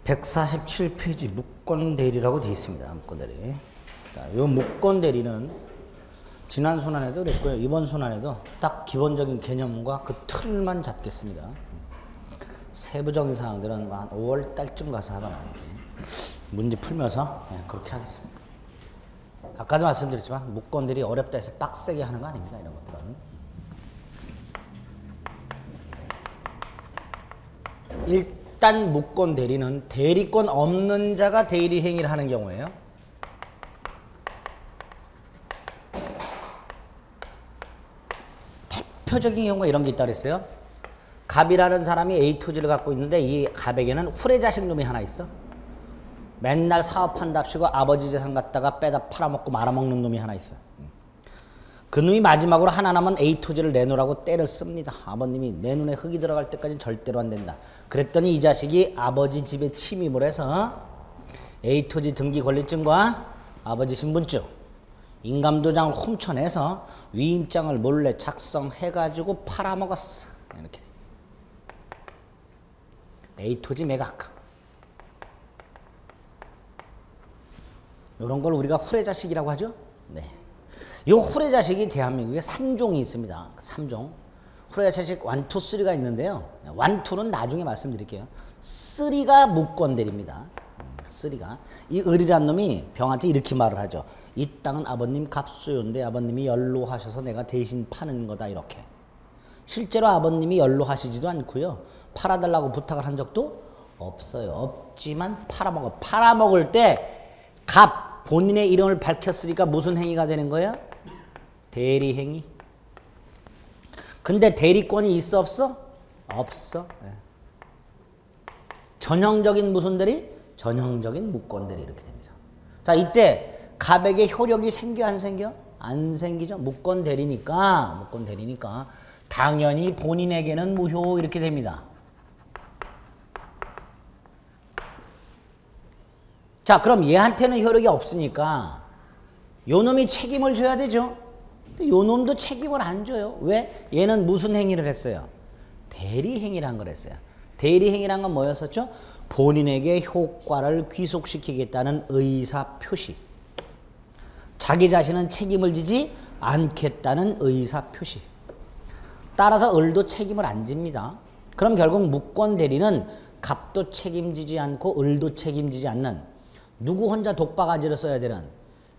147페이지 무권대리라고 되어 있습니다. 무권대리. 자, 이 무권대리는 지난 순환에도 그랬고요. 이번 순환에도 딱 기본적인 개념과 그 틀만 잡겠습니다. 세부적인 사항들은 한 5월 달쯤 가서 하다 말게. 문제 풀면서 그렇게 하겠습니다. 아까도 말씀드렸지만 무권대리 어렵다 해서 빡세게 하는 거 아닙니다. 이런 것들은. 일단 무권 대리는 대리권 없는 자가 대리 행위를 하는 경우에요. 대표적인 경우가 이런 게 있다 그랬어요. 갑이라는 사람이 A 토지를 갖고 있는데 이 갑에게는 후레자식 놈이 하나 있어. 맨날 사업한답시고 아버지 재산 갖다가 빼다 팔아먹고 말아먹는 놈이 하나 있어. 그 놈이 마지막으로 하나 남은 A 토지를 내놓으라고 때를 씁니다. 아버님이 내 눈에 흙이 들어갈 때까지는 절대로 안 된다. 그랬더니 이 자식이 아버지 집에 침입을 해서 A 토지 등기 권리증과 아버지 신분증, 인감도장을 훔쳐내서 위임장을 몰래 작성해가지고 팔아먹었어. 이렇게 A 토지 매각. 이런 걸 우리가 후레자식이라고 하죠. 네. 이 후레자식이 대한민국에 3종이 있습니다. 3종. 후레자식 1, 2, 3가 있는데요. 1, 2는 나중에 말씀드릴게요. 3가 무권대리입니다. 3가. 이 을이란 놈이 병한테 이렇게 말을 하죠. 이 땅은 아버님 갑수요인데 아버님이 연로하셔서 내가 대신 파는 거다. 이렇게. 실제로 아버님이 연로하시지도 않고요. 팔아달라고 부탁을 한 적도 없어요. 없지만 팔아먹어. 팔아먹을 때 갑 본인의 이름을 밝혔으니까 무슨 행위가 되는 거예요? 대리행위. 근데 대리권이 있어 없어? 없어. 네. 전형적인 무슨 대리? 전형적인 무권대리 이렇게 됩니다. 자, 이때 갑에게 효력이 생겨 안 생겨? 안 생기죠. 무권대리니까 당연히 본인에게는 무효 이렇게 됩니다. 자, 그럼 얘한테는 효력이 없으니까 요 놈이 책임을 져야 되죠. 요 놈도 책임을 안 져요. 왜? 얘는 무슨 행위를 했어요? 대리행위를 한 걸 했어요. 대리행위란 건 뭐였었죠? 본인에게 효과를 귀속시키겠다는 의사표시. 자기 자신은 책임을 지지 않겠다는 의사표시. 따라서 을도 책임을 안 집니다. 그럼 결국 무권대리는 갑도 책임지지 않고 을도 책임지지 않는 누구 혼자 독바가지를 써야 되는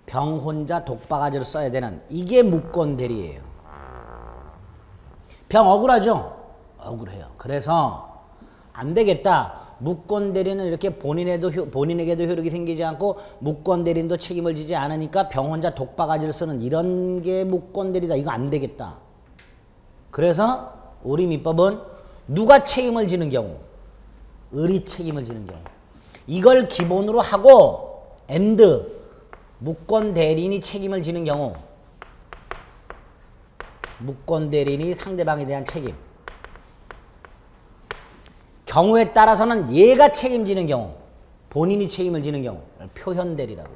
병 혼자 독바가지를 써야 되는 이게 무권대리예요. 병 억울하죠? 억울해요. 그래서 안 되겠다. 무권대리는 이렇게 본인에게도 효력이 생기지 않고 무권대리인도 책임을 지지 않으니까 병 혼자 독바가지를 쓰는 이런 게 무권대리다. 이거 안 되겠다. 그래서 우리 민법은 누가 책임을 지는 경우? 을이 책임을 지는 경우. 이걸 기본으로 하고 무권대리인이 책임을 지는 경우 무권대리인이 상대방에 대한 책임 경우에 따라서는 얘가 책임지는 경우 본인이 책임을 지는 경우 표현대리라고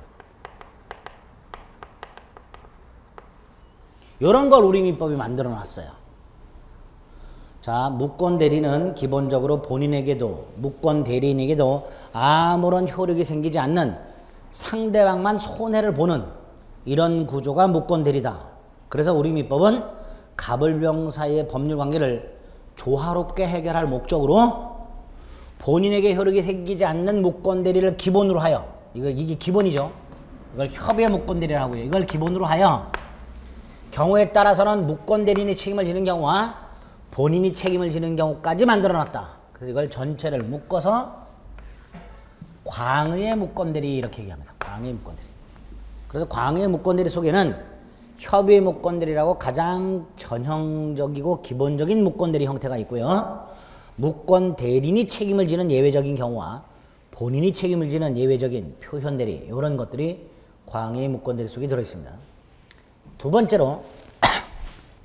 이런 걸 우리 민법이 만들어 놨어요. 자, 무권대리는 기본적으로 본인에게도 무권대리인에게도 아무런 효력이 생기지 않는 상대방만 손해를 보는 이런 구조가 무권대리다. 그래서 우리 민법은 갑을병 사이의 법률관계를 조화롭게 해결할 목적으로 본인에게 효력이 생기지 않는 무권대리를 기본으로 하여 이게 기본이죠. 이걸 협의 무권대리라고 해요. 이걸 기본으로 하여 경우에 따라서는 무권대리인이 책임을 지는 경우와 본인이 책임을 지는 경우까지 만들어놨다. 그래서 이걸 전체를 묶어서 광의의 무권대리 이렇게 얘기합니다. 광의의 무권대리. 그래서 광의의 무권대리 속에는 협의의 무권대리라고 가장 전형적이고 기본적인 무권대리 형태가 있고요. 무권대리인이 책임을 지는 예외적인 경우와 본인이 책임을 지는 예외적인 표현대리 이런 것들이 광의의 무권대리 속에 들어있습니다. 두 번째로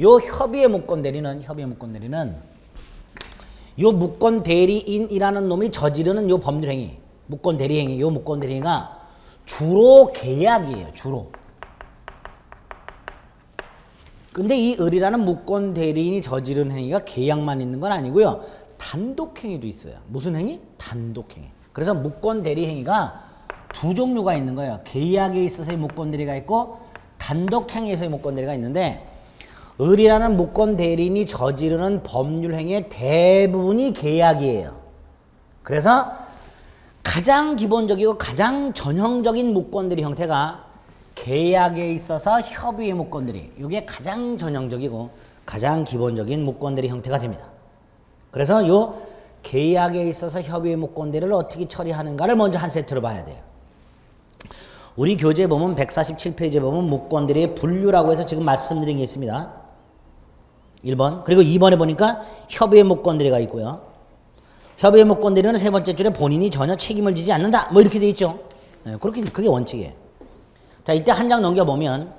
요 협의의 무권대리는 요 무권대리인이라는 놈이 저지르는 요 법률행위, 무권대리행위, 요 무권대리행위가 주로 계약이에요. 주로. 근데 이 을이라는 무권대리인이 저지른 행위가 계약만 있는 건 아니고요. 단독행위도 있어요. 무슨 행위? 단독행위. 그래서 무권 대리 행위가 두 종류가 있는 거예요. 계약에 있어서의 무권 대리가 있고 단독 행위에서의 무권 대리가 있는데 을이라는 무권 대리인이 저지르는 법률 행위의 대부분이 계약이에요. 그래서 가장 기본적이고 가장 전형적인 무권 대리 형태가 계약에 있어서 협의의 무권 대리. 이게 가장 전형적이고 가장 기본적인 무권 대리 형태가 됩니다. 그래서 요 계약에 있어서 협의의 무권 대리를 어떻게 처리하는가를 먼저 한 세트로 봐야 돼요. 우리 교재에 보면 147페이지에 보면 무권 대리의 분류라고 해서 지금 말씀드린 게 있습니다. 1번. 그리고 2번에 보니까 협의의 무권 대리가 있고요. 협의의 무권 대리는 세 번째 줄에 본인이 전혀 책임을 지지 않는다. 뭐 이렇게 돼 있죠. 네, 그렇게 그게 원칙이에요. 자, 이때 한 장 넘겨보면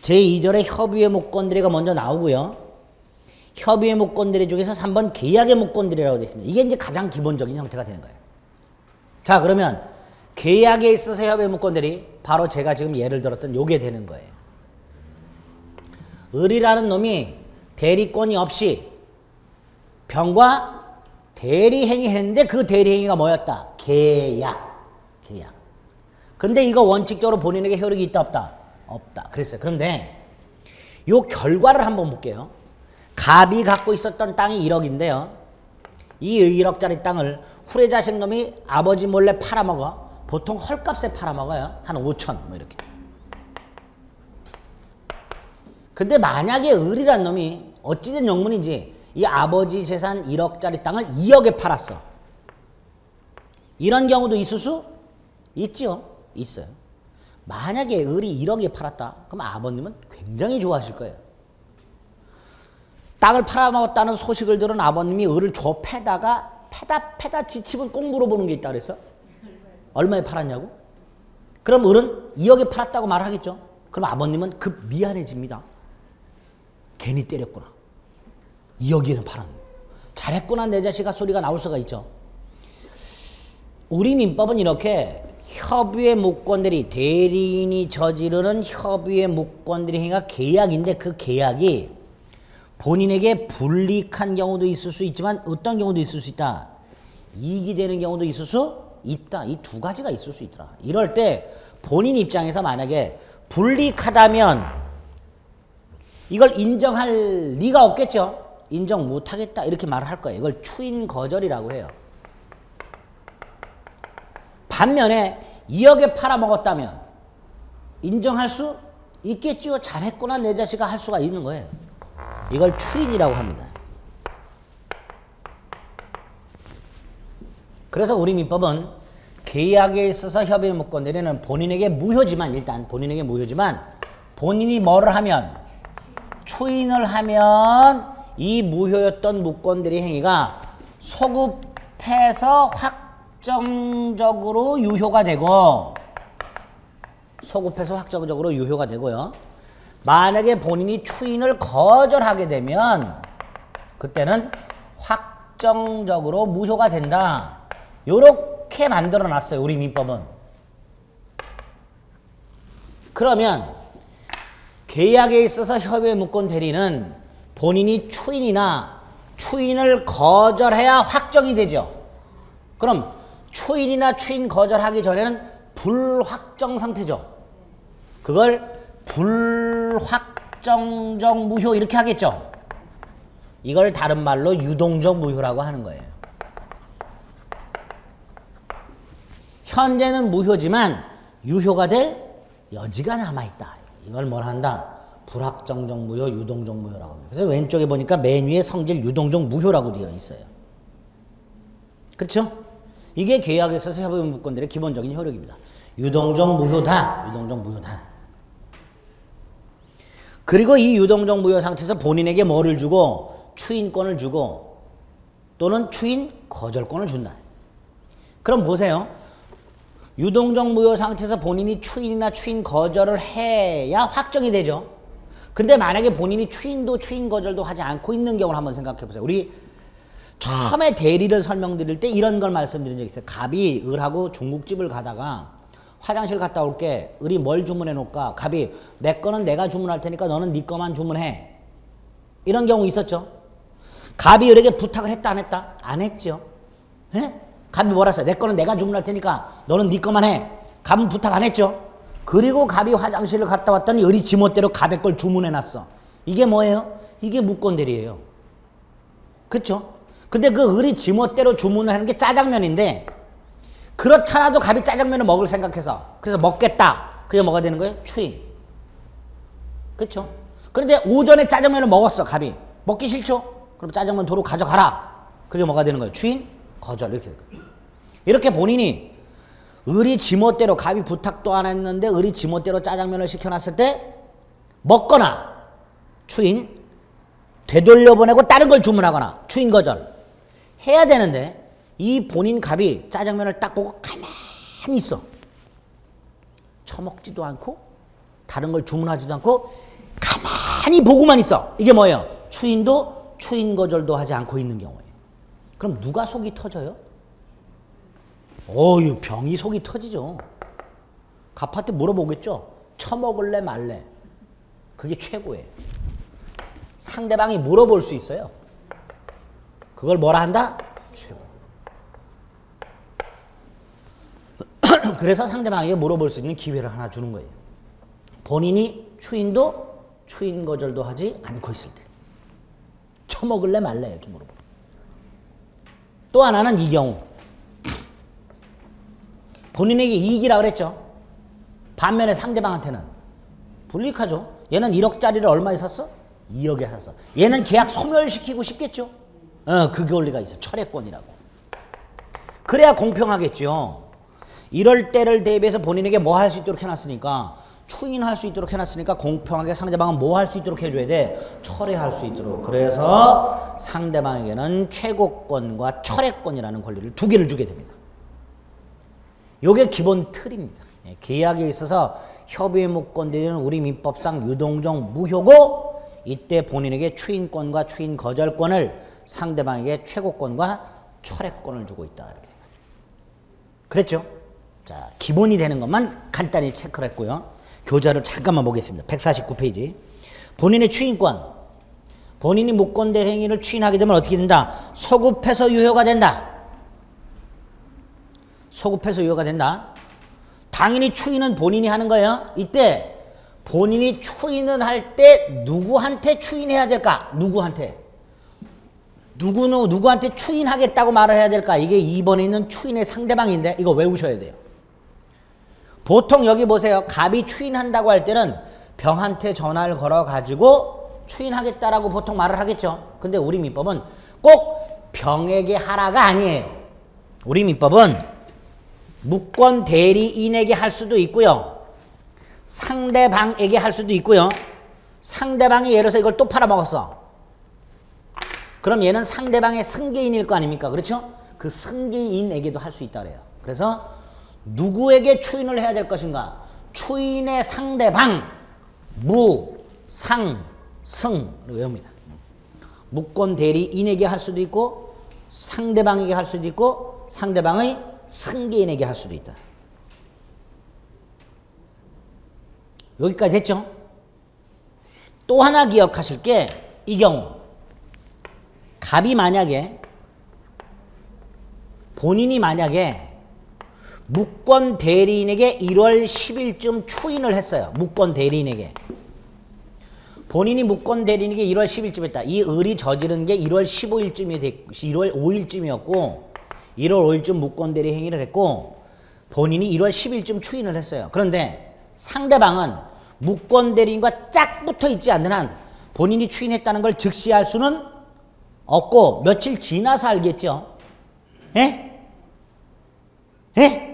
제2절에 협의의 무권 대리가 먼저 나오고요. 협의의 무권 대리 중에서 3번 계약의 무권 대리라고 되어 있습니다. 이게 이제 가장 기본적인 형태가 되는 거예요. 자, 그러면 계약에 있어서 협의의 무권 대리, 바로 제가 지금 예를 들었던 요게 되는 거예요. 을이라는 놈이 대리권이 없이 병과 대리행위 했는데 그 대리행위가 뭐였다? 계약. 근데 이거 원칙적으로 본인에게 효력이 있다 없다? 없다. 그랬어요. 그런데 요 결과를 한번 볼게요. 갑이 갖고 있었던 땅이 1억인데요. 이 1억짜리 땅을 후레자식 놈이 아버지 몰래 팔아먹어. 보통 헐값에 팔아먹어요. 한 5천 뭐 이렇게. 근데 만약에 을이란 놈이 어찌된 영문인지 이 아버지 재산 1억짜리 땅을 2억에 팔았어. 이런 경우도 있을 수 있죠. 있어요. 만약에 을이 1억에 팔았다. 그럼 아버님은 굉장히 좋아하실 거예요. 땅을 팔아먹었다는 소식을 들은 아버님이 을을 패다 지치면 꼭 물어보는 게 있다 그랬어. 얼마에 팔았냐고? 그럼 을은 2억에 팔았다고 말하겠죠. 그럼 아버님은 급 미안해집니다. 괜히 때렸구나. 2억에는 팔았네. 잘했구나 내 자식아 소리가 나올 수가 있죠. 우리 민법은 이렇게 협의의 무권 대리, 대리인이 저지르는 협의의 무권 대리 행위가 계약인데 그 계약이 본인에게 불이익한 경우도 있을 수 있지만 어떤 경우도 있을 수 있다. 이익이 되는 경우도 있을 수 있다. 이 두 가지가 있을 수 있더라. 이럴 때 본인 입장에서 만약에 불이익하다면 이걸 인정할 리가 없겠죠. 인정 못하겠다 이렇게 말을 할 거예요. 이걸 추인 거절이라고 해요. 반면에 2억에 팔아먹었다면 인정할 수 있겠죠. 잘했구나 내 자식아 할 수가 있는 거예요. 이걸 추인이라고 합니다. 그래서 우리 민법은 계약에 있어서 협의의 무권 대리는 본인에게 무효지만 일단 본인에게 무효지만 본인이 뭐를 하면 추인을 하면 이 무효였던 무권 대리 행위가 소급해서 확정적으로 유효가 되고 소급해서 확정적으로 유효가 되고요. 만약에 본인이 추인을 거절하게 되면 그때는 확정적으로 무효가 된다. 요렇게 만들어 놨어요. 우리 민법은. 그러면 계약에 있어서 협의의 무권 대리는 본인이 추인이나 추인을 거절해야 확정이 되죠. 그럼 추인이나 추인 거절하기 전에는 불확정 상태죠. 그걸 불확정적 무효 이렇게 하겠죠. 이걸 다른 말로 유동적 무효라고 하는 거예요. 현재는 무효지만 유효가 될 여지가 남아있다. 이걸 뭘 한다? 불확정적 무효, 유동적 무효라고 합니다. 그래서 왼쪽에 보니까 맨 위에 성질 유동적 무효라고 되어 있어요. 그렇죠? 이게 계약에 있어서 협의 무권들의 기본적인 효력입니다. 유동적 무효다. 유동적 무효다. 그리고 이 유동적 무효 상태에서 본인에게 뭐를 주고 추인권을 주고 또는 추인 거절권을 준다. 그럼 보세요. 유동적 무효 상태에서 본인이 추인이나 추인 거절을 해야 확정이 되죠. 근데 만약에 본인이 추인도 추인 거절도 하지 않고 있는 경우를 한번 생각해 보세요. 우리 처음에 대리를 설명드릴 때 이런 걸 말씀드린 적이 있어요. 갑이 을하고 중국집을 가다가 화장실 갔다 올게. 을이 뭘 주문해 놓을까? 갑이 내 거는 내가 주문할 테니까 너는 네 거만 주문해. 이런 경우 있었죠. 갑이 을에게 부탁을 했다 안 했다? 안 했죠. 예? 갑이 뭐라 했어요? 내 거는 내가 주문할 테니까 너는 네 거만 해. 갑은 부탁 안 했죠? 그리고 갑이 화장실을 갔다 왔더니 을이 지멋대로 갑의 걸 주문해놨어. 이게 뭐예요? 이게 무권대리예요. 그쵸? 근데 그 을이 지멋대로 주문을 하는 게 짜장면인데 그렇잖아도 갑이 짜장면을 먹을 생각해서 그래서 먹겠다. 그게 뭐가 되는 거예요? 추인. 그쵸? 그런데 오전에 짜장면을 먹었어. 갑이. 먹기 싫죠? 그럼 짜장면 도로 가져가라. 그게 뭐가 되는 거예요? 추인? 거절. 이렇게 되는 거예요. 이렇게 본인이 을이 지멋대로 갑이 부탁도 안 했는데 을이 지멋대로 짜장면을 시켜놨을 때 먹거나 추인 되돌려보내고 다른 걸 주문하거나 추인 거절 해야 되는데 이 본인 갑이 짜장면을 딱 보고 가만히 있어. 처먹지도 않고 다른 걸 주문하지도 않고 가만히 보고만 있어. 이게 뭐예요? 추인도 추인 거절도 하지 않고 있는 경우예요. 그럼 누가 속이 터져요? 어휴, 병이 속이 터지죠. 갑한테 물어보겠죠. 처먹을래 말래. 그게 최고예요. 상대방이 물어볼 수 있어요. 그걸 뭐라 한다? 최고. 그래서 상대방에게 물어볼 수 있는 기회를 하나 주는 거예요. 본인이 추인도 추인 거절도 하지 않고 있을 때. 처먹을래 말래 이렇게 물어보. 또 하나는 이 경우. 본인에게 이익이라 그랬죠. 반면에 상대방한테는 불이익하죠. 얘는 1억짜리를 얼마에 샀어? 2억에 샀어. 얘는 계약 소멸시키고 싶겠죠. 그 권리가 있어. 철회권이라고. 그래야 공평하겠죠. 이럴 때를 대비해서 본인에게 뭐 할 수 있도록 해놨으니까 추인할 수 있도록 해놨으니까 공평하게 상대방은 뭐 할 수 있도록 해줘야 돼? 철회할 수 있도록. 그래서 상대방에게는 최고권과 철회권이라는 권리를 두 개를 주게 됩니다. 요게 기본 틀입니다. 계약에 있어서 협의 무권대리는 우리 민법상 유동적 무효고 이때 본인에게 추인권과 추인 거절권을 상대방에게 최고권과 철회권을 주고 있다. 이렇게 생각해요. 그랬죠? 자, 기본이 되는 것만 간단히 체크를 했고요. 교자를 잠깐만 보겠습니다. 149페이지. 본인의 추인권. 본인이 무권대 행위를 추인하게 되면 어떻게 된다? 소급해서 유효가 된다. 소급해서 유효가 된다. 당연히 추인은 본인이 하는 거예요. 이때 본인이 추인을 할 때 누구한테 추인해야 될까? 누구한테? 누구한테 추인하겠다고 말을 해야 될까? 이게 2번에 있는 추인의 상대방인데 이거 외우셔야 돼요. 보통 여기 보세요. 갑이 추인한다고 할 때는 병한테 전화를 걸어가지고 추인하겠다라고 보통 말을 하겠죠. 근데 우리 민법은 꼭 병에게 하라가 아니에요. 우리 민법은 무권 대리인에게 할 수도 있고요. 상대방에게 할 수도 있고요. 상대방이 예를 들어서 이걸 또 팔아먹었어. 그럼 얘는 상대방의 승계인일 거 아닙니까? 그렇죠? 그 승계인에게도 할 수 있다 그래요. 그래서 누구에게 추인을 해야 될 것인가? 추인의 상대방, 무, 상, 승을 외웁니다. 무권 대리인에게 할 수도 있고 상대방에게 할 수도 있고 상대방의 승계인에게 할 수도 있다. 여기까지 됐죠? 또 하나 기억하실 게 이 경우 갑이 만약에 본인이 만약에 무권 대리인에게 1월 10일쯤 추인을 했어요. 무권 대리인에게. 본인이 무권 대리인에게 1월 10일쯤 했다. 이 을이 저지른 게 1월 15일쯤이 1월 5일쯤이었고 1월 5일쯤 무권 대리 행위를 했고 본인이 1월 10일쯤 추인을 했어요. 그런데 상대방은 무권 대리인과 짝 붙어 있지 않는 한 본인이 추인했다는 걸 즉시 알 수는 없고 며칠 지나서 알겠죠. 예? 예?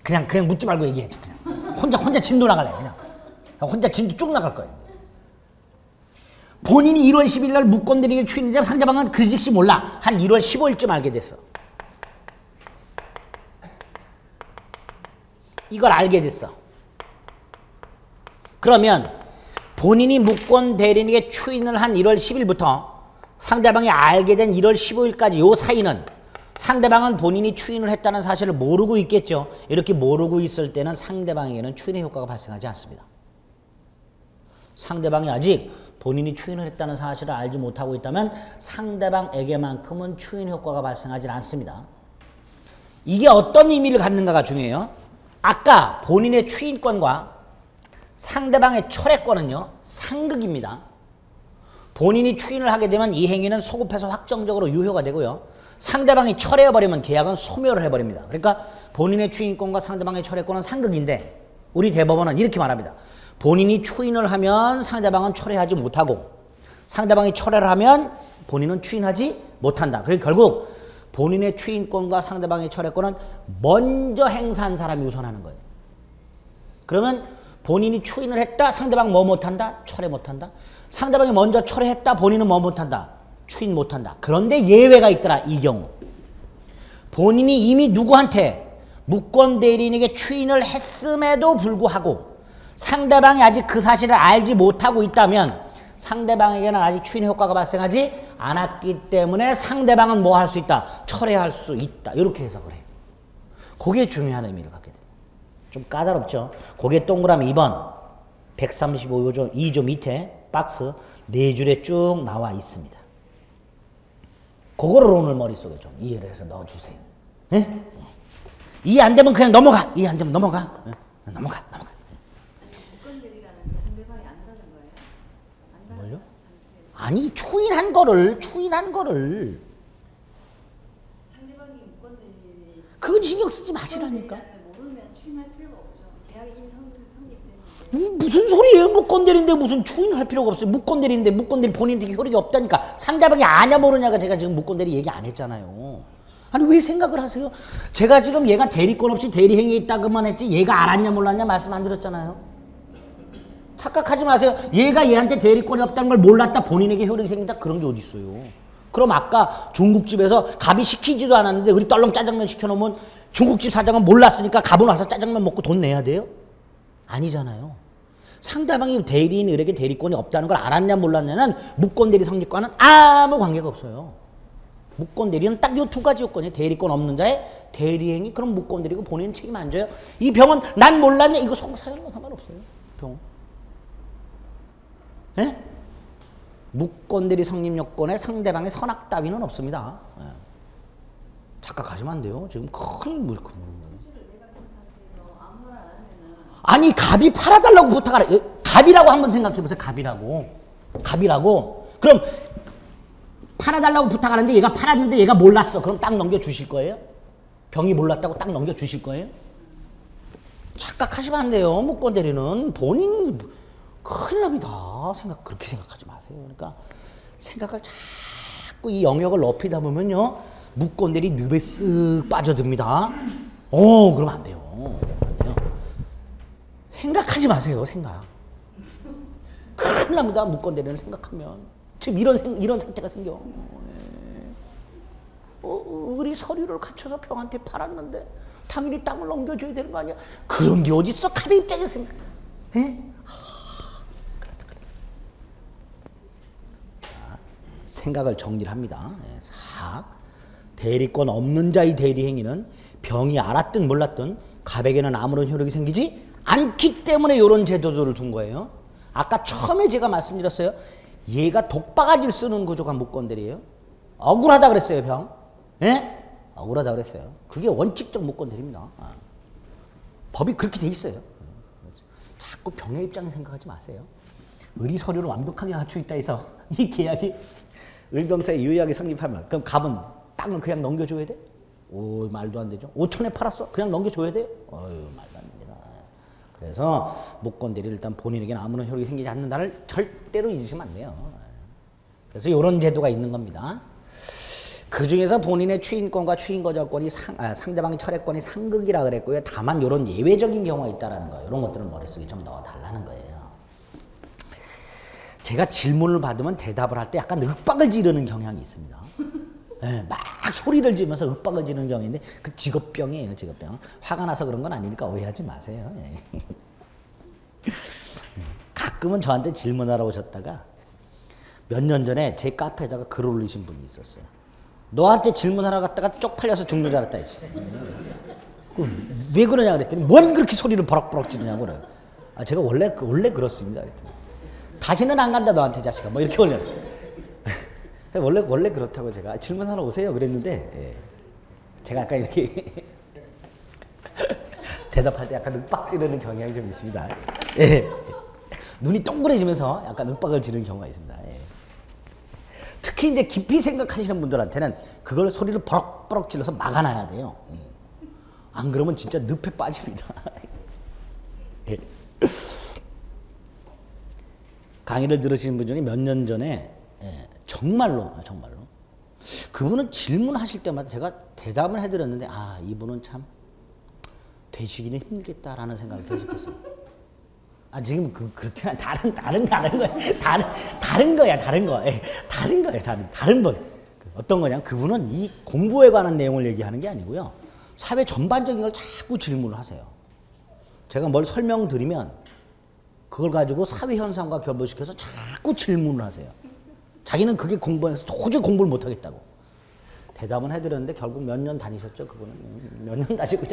그냥 묻지 말고 얘기해야지. 그냥 혼자 진도 나갈래. 그냥 혼자 진도 쭉 나갈 거예요. 본인이 1월 10일 날 무권 대리인을 추인했는데 상대방은 그 즉시 몰라. 한 1월 15일쯤 알게 됐어. 이걸 알게 됐어. 그러면 본인이 무권 대리인에게 추인을 한 1월 10일부터 상대방이 알게 된 1월 15일까지 요 사이는 상대방은 본인이 추인을 했다는 사실을 모르고 있겠죠. 이렇게 모르고 있을 때는 상대방에게는 추인의 효과가 발생하지 않습니다. 상대방이 아직 본인이 추인을 했다는 사실을 알지 못하고 있다면 상대방에게만큼은 추인 효과가 발생하지 않습니다. 이게 어떤 의미를 갖는가가 중요해요. 아까 본인의 추인권과 상대방의 철회권은요, 상극입니다. 본인이 추인을 하게 되면 이 행위는 소급해서 확정적으로 유효가 되고요. 상대방이 철회해버리면 계약은 소멸을 해버립니다. 그러니까 본인의 추인권과 상대방의 철회권은 상극인데 우리 대법원은 이렇게 말합니다. 본인이 추인을 하면 상대방은 철회하지 못하고 상대방이 철회를 하면 본인은 추인하지 못한다. 그래서 결국 본인의 추인권과 상대방의 철회권은 먼저 행사한 사람이 우선하는 거예요. 그러면 본인이 추인을 했다. 상대방 뭐 못한다? 철회 못한다. 상대방이 먼저 철회했다. 본인은 뭐 못한다? 추인 못한다. 그런데 예외가 있더라. 이 경우. 본인이 이미 누구한테 무권대리인에게 추인을 했음에도 불구하고 상대방이 아직 그 사실을 알지 못하고 있다면 상대방에게는 아직 추인 효과가 발생하지 않았기 때문에 상대방은 뭐 할 수 있다? 철회할 수 있다. 이렇게 해석을 해요. 그게 중요한 의미를 갖게 됩니다. 좀 까다롭죠? 그게 동그라미 2번 135조 2조 밑에 박스 4줄에 쭉 나와 있습니다. 그거를 오늘 머릿속에 좀 이해를 해서 넣어주세요. 네? 이해 안 되면 그냥 넘어가. 이해 안 되면 넘어가. 넘어가. 상대방이 안다는 거예요? 뭘요? 아니 추인한 거를 상대방이 무권대리인이 그건 신경 쓰지 마시라니까. 모르면 추인할 필요가 없죠. 계약이 성립되는데. 무슨 소리예요? 무권대리인데 무슨 추인할 필요가 없어요. 무권대리인데 무권대리 본인한테 효력이 없다니까. 상대방이 아냐 모르냐가 제가 지금 무권대리 얘기 안 했잖아요. 아니 왜 생각을 하세요? 제가 지금 얘가 대리권 없이 대리행위에 있다고만 했지 얘가 알았냐 몰랐냐 말씀 안 드렸잖아요. 착각하지 마세요. 얘가 얘한테 대리권이 없다는 걸 몰랐다 본인에게 효력이 생긴다 그런 게 어디 있어요. 그럼 아까 중국집에서 갑이 시키지도 않았는데 우리 떨렁 짜장면 시켜놓으면 중국집 사장은 몰랐으니까 갑은 와서 짜장면 먹고 돈 내야 돼요? 아니잖아요. 상대방이 대리인에게 대리권이 없다는 걸 알았냐 몰랐냐는 무권대리 성립과는 아무 관계가 없어요. 무권대리는 딱 이 두 가지 요건이에요. 대리권 없는 자의 대리행위 그럼 무권대리고 본인은 책임 안 져요. 이 병원 난 몰랐냐 이거 사연과 상관없어요. 병원. 예? 무권대리 성립 요건에 상대방의 선악 따위는 없습니다. 예. 착각하시면 안 돼요. 지금 큰 물. 아니 갑이 팔아달라고 부탁하라. 갑이라고 한번 생각해보세요. 갑이라고. 그럼 팔아달라고 부탁하는데 얘가 팔았는데 얘가 몰랐어. 그럼 딱 넘겨주실 거예요? 병이 몰랐다고 딱 넘겨주실 거예요? 착각하시면 안 돼요. 무권대리는 본인 큰일 납니다. 그렇게 생각하지 마세요. 그러니까 생각을 자꾸 이 영역을 높이다 보면요. 무권대리 늪에 쓱 빠져듭니다. 그러면 안 돼요. 생각하지 마세요. 생각. 큰일 납니다. 무권대리는 생각하면. 지금 이런 사태가 생겨. 우리 서류를 갖춰서 병한테 팔았는데 당연히 땅을 넘겨줘야 되는 거 아니야? 그런 게 어딨어? 갑의 입장에서. 생각을 정리를 합니다. 대리권 없는 자의 대리행위는 병이 알았든 몰랐든 갑에게는 아무런 효력이 생기지 않기 때문에 이런 제도들을 둔 거예요. 아까 처음에 제가 말씀드렸어요. 얘가 독바가지를 쓰는 구조가 무권대리예요. 억울하다 그랬어요, 병. 예? 억울하다 그랬어요. 그게 원칙적 무권대리입니다. 법이 그렇게 돼 있어요. 자꾸 병의 입장에 생각하지 마세요. 의리 서류를 완벽하게 갖추고 있다 해서 이 계약이 의병사에 유효하게 성립하면 그럼 갑은 땅을 그냥 넘겨줘야 돼? 말도 안 되죠. 5천에 팔았어? 그냥 넘겨줘야 돼? 말도 안 됩니다. 그래서 무권대리를 일단 본인에게는 아무런 효력이 생기지 않는다를 절대로 잊으시면 안 돼요. 그래서 이런 제도가 있는 겁니다. 그 중에서 본인의 추인권과 추인거절권이 상대방의 철회권이 상극이라 그랬고요. 다만 이런 예외적인 경우가 있다라는 거예요. 이런 것들은 머릿속에 좀 넣어달라는 거예요. 제가 질문을 받으면 대답을 할 때 약간 윽박을 지르는 경향이 있습니다. 네, 막 소리를 지르면서 윽박을 지르는 경우인데 그 직업병이에요. 직업병. 화가 나서 그런 건 아니니까 오해하지 마세요. 네. 가끔은 저한테 질문하러 오셨다가 몇 년 전에 제 카페에다가 글 올리신 분이 있었어요. 너한테 질문하러 갔다가 쪽팔려서 죽는 줄 알았다 했어요. 왜 그러냐 그랬더니 뭔 그렇게 소리를 버럭버럭 지르냐고 그래요. 제가 원래 그렇습니다. 그랬더니 다시는 안 간다 너한테 자식아. 뭐 이렇게 올려. 원래 그렇다고 제가 질문하러 오세요 그랬는데 예. 제가 아까 이렇게 대답할 때 약간 윽박 지르는 경향이 좀 있습니다. 예. 눈이 동그래지면서 약간 윽박을 지르는 경우가 있습니다. 예. 특히 이제 깊이 생각하시는 분들한테는 그걸 소리를 버럭버럭 질러서 막아놔야 돼요. 안 그러면 진짜 늪에 빠집니다. 예. 강의를 들으시는 분 중에 몇 년 전에 예, 정말로 그분은 질문하실 때마다 제가 대답을 해드렸는데 아 이분은 참 되시기는 힘들겠다라는 생각을 계속했어요. 아 지금 그렇게 다른 거야. 다른 거야. 예, 다른 분. 어떤 거냐? 그분은 이 공부에 관한 내용을 얘기하는 게 아니고요. 사회 전반적인 걸 자꾸 질문을 하세요. 제가 뭘 설명드리면 그걸 가지고 사회 현상과 결부시켜서 자꾸 질문을 하세요. 자기는 그게 공부해서 도저히 공부를 못 하겠다고. 대답은 해드렸는데 결국 몇 년 다니셨죠? 그분은 몇 년 다니고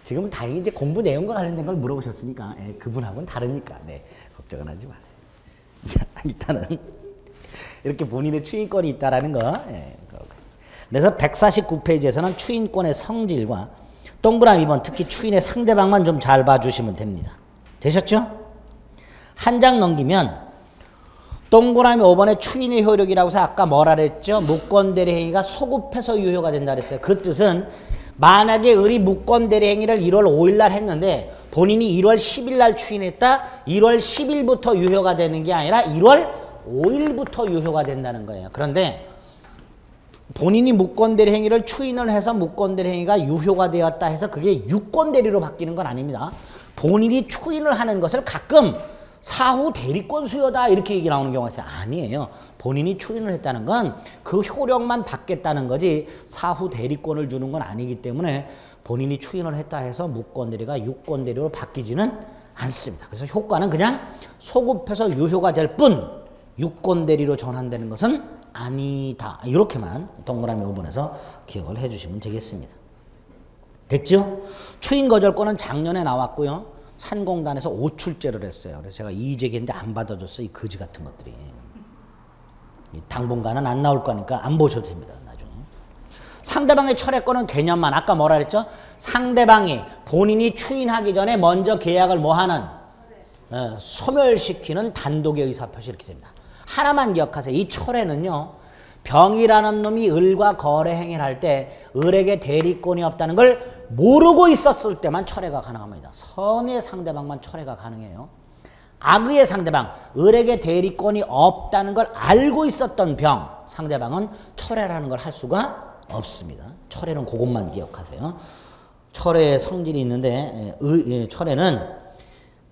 지금은 다행히 이제 공부 내용과 관련된 걸 물어보셨으니까 예, 그분하고는 다르니까 네, 걱정은 하지 마세요. 일단은 이렇게 본인의 추인권이 있다라는 거. 예, 그래서 149페이지에서는 추인권의 성질과 동그라미 2번 특히 추인의 상대방만 좀 잘 봐주시면 됩니다. 되셨죠? 한 장 넘기면 동그라미 5번의 추인의 효력이라고 해서 아까 뭐라 그랬죠? 무권대리 행위가 소급해서 유효가 된다 그랬어요. 그 뜻은 만약에 을이 무권대리 행위를 1월 5일 날 했는데 본인이 1월 10일 날 추인했다. 1월 10일부터 유효가 되는 게 아니라 1월 5일부터 유효가 된다는 거예요. 그런데 본인이 무권대리 행위를 추인을 해서 무권대리 행위가 유효가 되었다 해서 그게 유권대리로 바뀌는 건 아닙니다. 본인이 추인을 하는 것을 가끔 사후 대리권 수여다 이렇게 얘기 나오는 경우가 있어요. 아니에요. 본인이 추인을 했다는 건 그 효력만 받겠다는 거지 사후 대리권을 주는 건 아니기 때문에 본인이 추인을 했다 해서 무권대리가 유권대리로 바뀌지는 않습니다. 그래서 효과는 그냥 소급해서 유효가 될 뿐 유권대리로 전환되는 것은 아니다. 이렇게만 동그라미 5번에서 기억을 해주시면 되겠습니다. 됐죠? 추인 거절권은 작년에 나왔고요. 산공단에서 5출제를 했어요. 그래서 제가 이의제기했는데 안 받아줬어요. 이 거지 같은 것들이. 당분간은 안 나올 거니까 안 보셔도 됩니다. 나중에. 상대방의 철회권은 개념만 아까 뭐라 그랬죠? 상대방이 본인이 추인하기 전에 먼저 계약을 뭐하는 소멸시키는 단독의 의사표시 이렇게 됩니다. 하나만 기억하세요. 이 철회는요. 병이라는 놈이 을과 거래 행위를 할 때 을에게 대리권이 없다는 걸 모르고 있었을 때만 철회가 가능합니다. 선의 상대방만 철회가 가능해요. 악의 상대방, 을에게 대리권이 없다는 걸 알고 있었던 병, 상대방은 철회라는 걸 할 수가 없습니다. 철회는 그것만 기억하세요. 철회의 성질이 있는데 철회는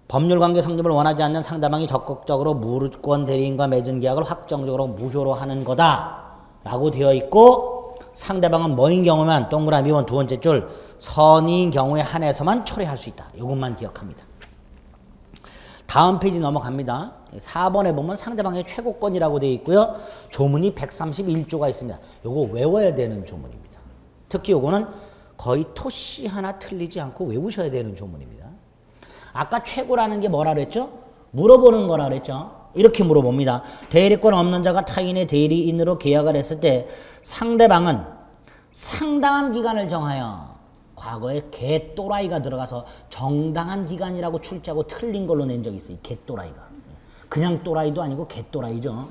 법률관계 성립을 원하지 않는 상대방이 적극적으로 무권 대리인과 맺은 계약을 확정적으로 무효로 하는 거다라고 되어 있고 상대방은 뭐인 경우만 동그라미 2번 두 번째 줄 선인 경우에 한해서만 철회할 수 있다. 이것만 기억합니다. 다음 페이지 넘어갑니다. 4번에 보면 상대방의 최고권이라고 되어 있고요. 조문이 131조가 있습니다. 요거 외워야 되는 조문입니다. 특히 요거는 거의 토시 하나 틀리지 않고 외우셔야 되는 조문입니다. 아까 최고라는 게 뭐라 그랬죠? 물어보는 거라 그랬죠? 이렇게 물어봅니다. 대리권 없는 자가 타인의 대리인으로 계약을 했을 때 상대방은 상당한 기간을 정하여 과거에 개또라이가 들어가서 정당한 기간이라고 출제하고 틀린 걸로 낸 적이 있어요. 개또라이가. 그냥 또라이도 아니고 개또라이죠.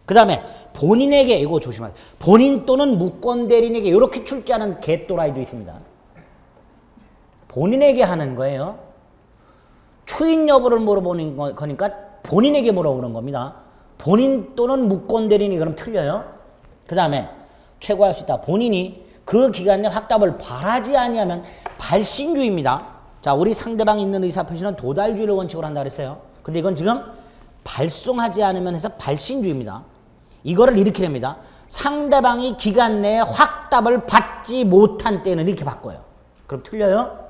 그 다음에 본인에게 이거 조심하세요. 본인 또는 무권 대리인에게 이렇게 출제하는 개또라이도 있습니다. 본인에게 하는 거예요. 추인 여부를 물어보는 거니까 본인에게 물어보는 겁니다. 본인 또는 무권 대리인이 그럼 틀려요. 그 다음에 최고할 수 있다. 본인이 그 기간 내 확답을 바라지 아니하면 발신주의입니다. 자, 우리 상대방이 있는 의사표시는 도달주의를 원칙으로 한다 그랬어요. 근데 이건 지금 발송하지 않으면 해서 발신주의입니다. 이거를 이렇게 됩니다. 상대방이 기간 내에 확답을 받지 못한 때는 이렇게 바꿔요. 그럼 틀려요?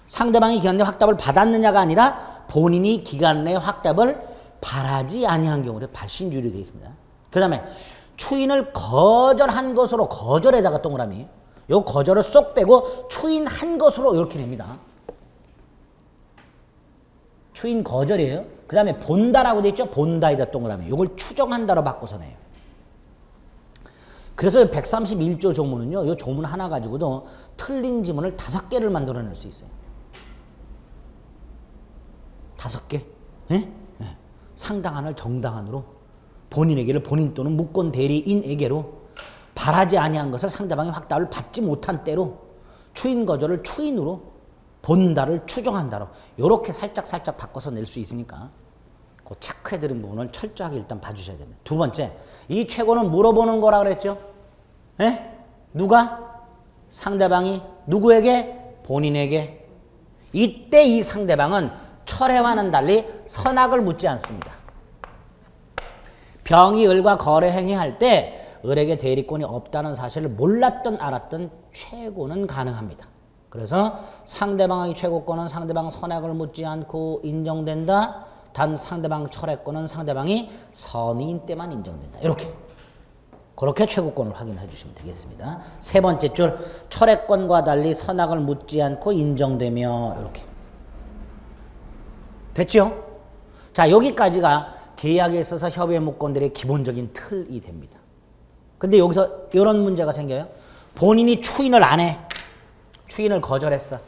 상대방이 기간 내에 확답을 받았느냐가 아니라 본인이 기간 내에 확답을 바라지 아니한 경우에 발신주의로 되어 있습니다. 그 다음에 추인을 거절한 것으로 거절에다가 동그라미 요 거절을 쏙 빼고 추인한 것으로 이렇게 됩니다. 추인 거절이에요. 그 다음에 본다라고 돼 있죠? 본다이다 동그라미. 이걸 추정한다로 바꿔서 내요. 그래서 131조 조문은요. 이 조문 하나 가지고도 틀린 지문을 5개를 만들어낼 수 있어요. 5개. 예? 예. 상당한을 정당한으로 본인에게를 본인 또는 무권 대리인에게로 바라지 아니한 것을 상대방이 확답을 받지 못한 때로 추인 거절을 추인으로 본다를 추정한다로 이렇게 살짝 바꿔서 낼 수 있으니까 그 체크해드린 부분을 철저하게 일단 봐주셔야 됩니다. 두 번째, 이 최고는 물어보는 거라 그랬죠? 예? 누가? 상대방이 누구에게? 본인에게. 이때 이 상대방은 철회와는 달리 선악을 묻지 않습니다. 병이 을과 거래 행위할 때 을에게 대리권이 없다는 사실을 몰랐던 알았던 최고는 가능합니다. 그래서 상대방의 최고권은 상대방 선악을 묻지 않고 인정된다. 단 상대방 철회권은 상대방이 선의인 때만 인정된다. 이렇게 그렇게 최고권을 확인해 주시면 되겠습니다. 세 번째 줄 철회권과 달리 선악을 묻지 않고 인정되며 이렇게 됐죠? 자, 여기까지가 계약에 있어서 협의의 무권들의 기본적인 틀이 됩니다. 근데 여기서 이런 문제가 생겨요. 본인이 추인을 안 해. 추인을 거절했어.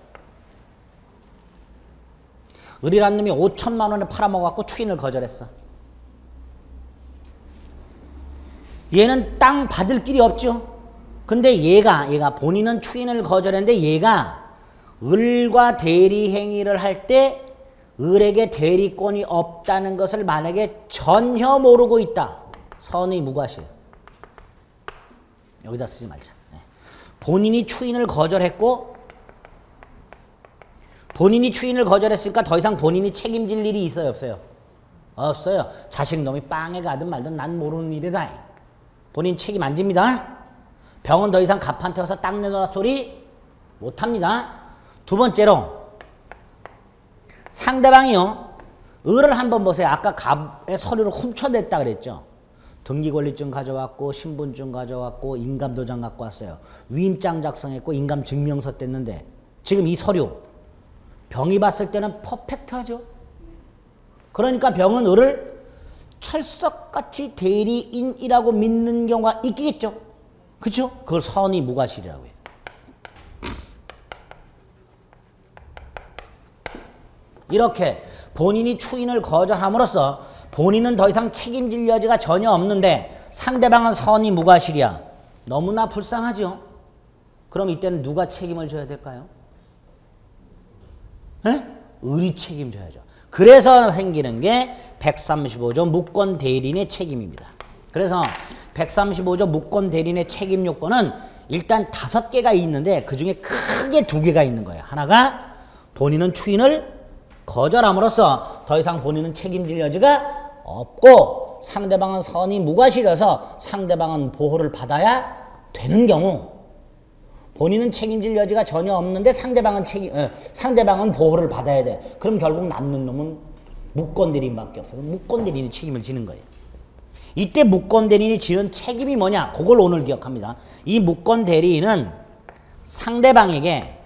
을이란 놈이 5천만 원에 팔아먹어갖고 추인을 거절했어. 얘는 땅 받을 길이 없죠. 근데 얘가 본인은 추인을 거절했는데 얘가 을과 대리 행위를 할 때 을에게 대리권이 없다는 것을 만약에 전혀 모르고 있다. 선의 무과실. 여기다 쓰지 말자. 본인이 추인을 거절했고 본인이 추인을 거절했으니까 더 이상 본인이 책임질 일이 있어요? 없어요? 없어요. 자식 놈이 빵에 가든 말든 난 모르는 일이다. 본인 책임 안 집니다. 병은 더 이상 갑한테 와서 땅 내놓으라 소리 못합니다. 두 번째로 상대방이요. 을을 한번 보세요. 아까 갑의 서류를 훔쳐냈다 그랬죠. 등기권리증 가져왔고 신분증 가져왔고 인감도장 갖고 왔어요. 위임장 작성했고 인감증명서 뗐는데 지금 이 서류 병이 봤을 때는 퍼펙트하죠. 그러니까 병은 을을 철석같이 대리인이라고 믿는 경우가 있겠죠. 그렇죠? 그걸 선의 무과실이라고 해요. 이렇게 본인이 추인을 거절함으로써 본인은 더 이상 책임질 여지가 전혀 없는데 상대방은 선의 무과실이야. 너무나 불쌍하죠. 그럼 이때는 누가 책임을 져야 될까요? 에? 을이 책임져야죠. 그래서 생기는 게 135조 무권 대리인의 책임입니다. 그래서 135조 무권 대리인의 책임 요건은 일단 5개가 있는데 그중에 크게 2개가 있는 거예요. 하나가 본인은 추인을 거절함으로써 더 이상 본인은 책임질 여지가 없고 상대방은 선의 무과실이어서 상대방은 보호를 받아야 되는 경우 본인은 책임질 여지가 전혀 없는데 상대방은 보호를 받아야 돼. 그럼 결국 남는 놈은 무권 대리인밖에 없어요. 무권 대리인이 책임을 지는 거예요. 이때 무권 대리인이 지는 책임이 뭐냐? 그걸 오늘 기억합니다. 이 무권 대리인은 상대방에게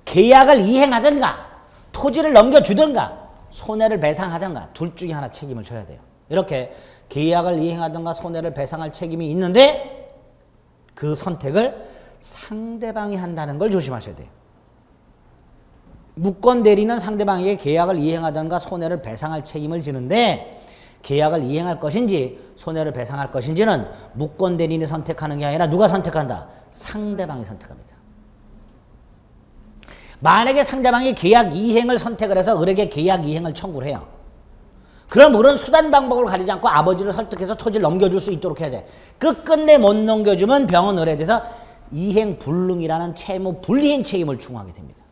계약을 이행하든가 토지를 넘겨주든가 손해를 배상하든가 둘 중에 하나 책임을 져야 돼요. 이렇게 계약을 이행하든가 손해를 배상할 책임이 있는데 그 선택을 상대방이 한다는 걸 조심하셔야 돼요. 무권 대리는 상대방에게 계약을 이행하든가 손해를 배상할 책임을 지는데 계약을 이행할 것인지 손해를 배상할 것인지는 무권 대리인이 선택하는 게 아니라 누가 선택한다? 상대방이 선택합니다. 만약에 상대방이 계약 이행을 선택을 해서 을에게 계약 이행을 청구를 해요. 그럼 을은 수단 방법을 가리지 않고 아버지를 설득해서 토지를 넘겨줄 수 있도록 해야 돼. 끝끝내 못 넘겨주면 병은 을에 대해서 이행 불능이라는 채무 불이행 책임을 추구하게 됩니다.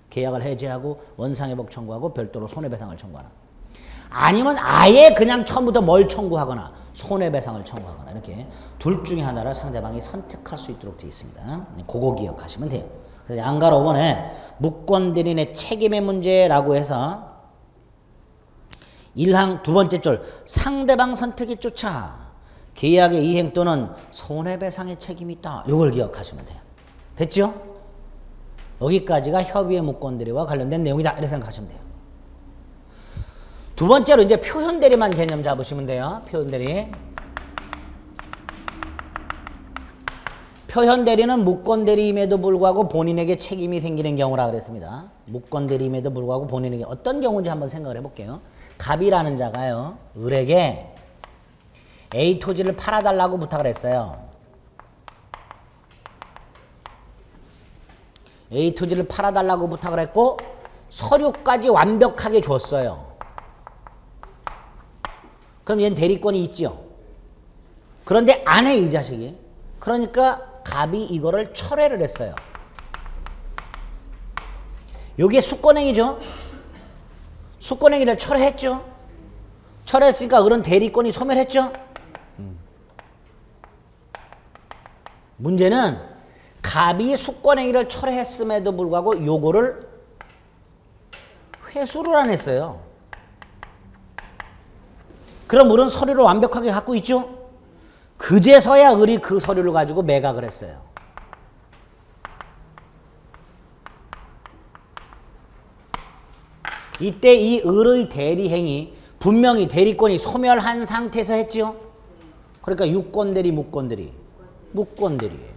계약을 해지하고 원상회복 청구하고 별도로 손해배상을 청구하나 아니면 아예 그냥 처음부터 뭘 청구하거나 손해배상을 청구하거나 이렇게 둘 중에 하나를 상대방이 선택할 수 있도록 되어 있습니다. 그거 기억하시면 돼요. 그래서 양가 5번에 무권 대리인의 책임의 문제라고 해서 1항 두 번째 줄 상대방 선택에 쫓아 계약의 이행 또는 손해배상의 책임이 있다. 이걸 기억하시면 돼요. 됐죠? 여기까지가 협의의 무권 대리와 관련된 내용이다. 이렇게 생각하시면 돼요. 두 번째로 이제 표현 대리만 개념 잡으시면 돼요. 표현 대리. 표현 대리는 무권 대리임에도 불구하고 본인에게 책임이 생기는 경우라 그랬습니다. 무권 대리임에도 불구하고 본인에게 어떤 경우인지 한번 생각을 해볼게요. 갑이라는 자가요, 을에게 A 토지를 팔아달라고 부탁을 했어요. A 토지를 팔아달라고 부탁을 했고 서류까지 완벽하게 줬어요. 그럼 얘는 대리권이 있죠. 그런데 안 해, 이 자식이. 그러니까 갑이 이거를 철회를 했어요. 요게 수권행위죠. 수권행위를 철회했죠. 철회했으니까 을은 대리권이 소멸했죠. 문제는 갑이 수권행위를 철회했음에도 불구하고 요거를 회수를 안 했어요. 그럼 을은 서류를 완벽하게 갖고 있죠. 그제서야 을이 그 서류를 가지고 매각을 했어요. 이때 이 을의 대리행위 분명히 대리권이 소멸한 상태에서 했죠. 그러니까 유권대리, 무권대리. 무권대리예요.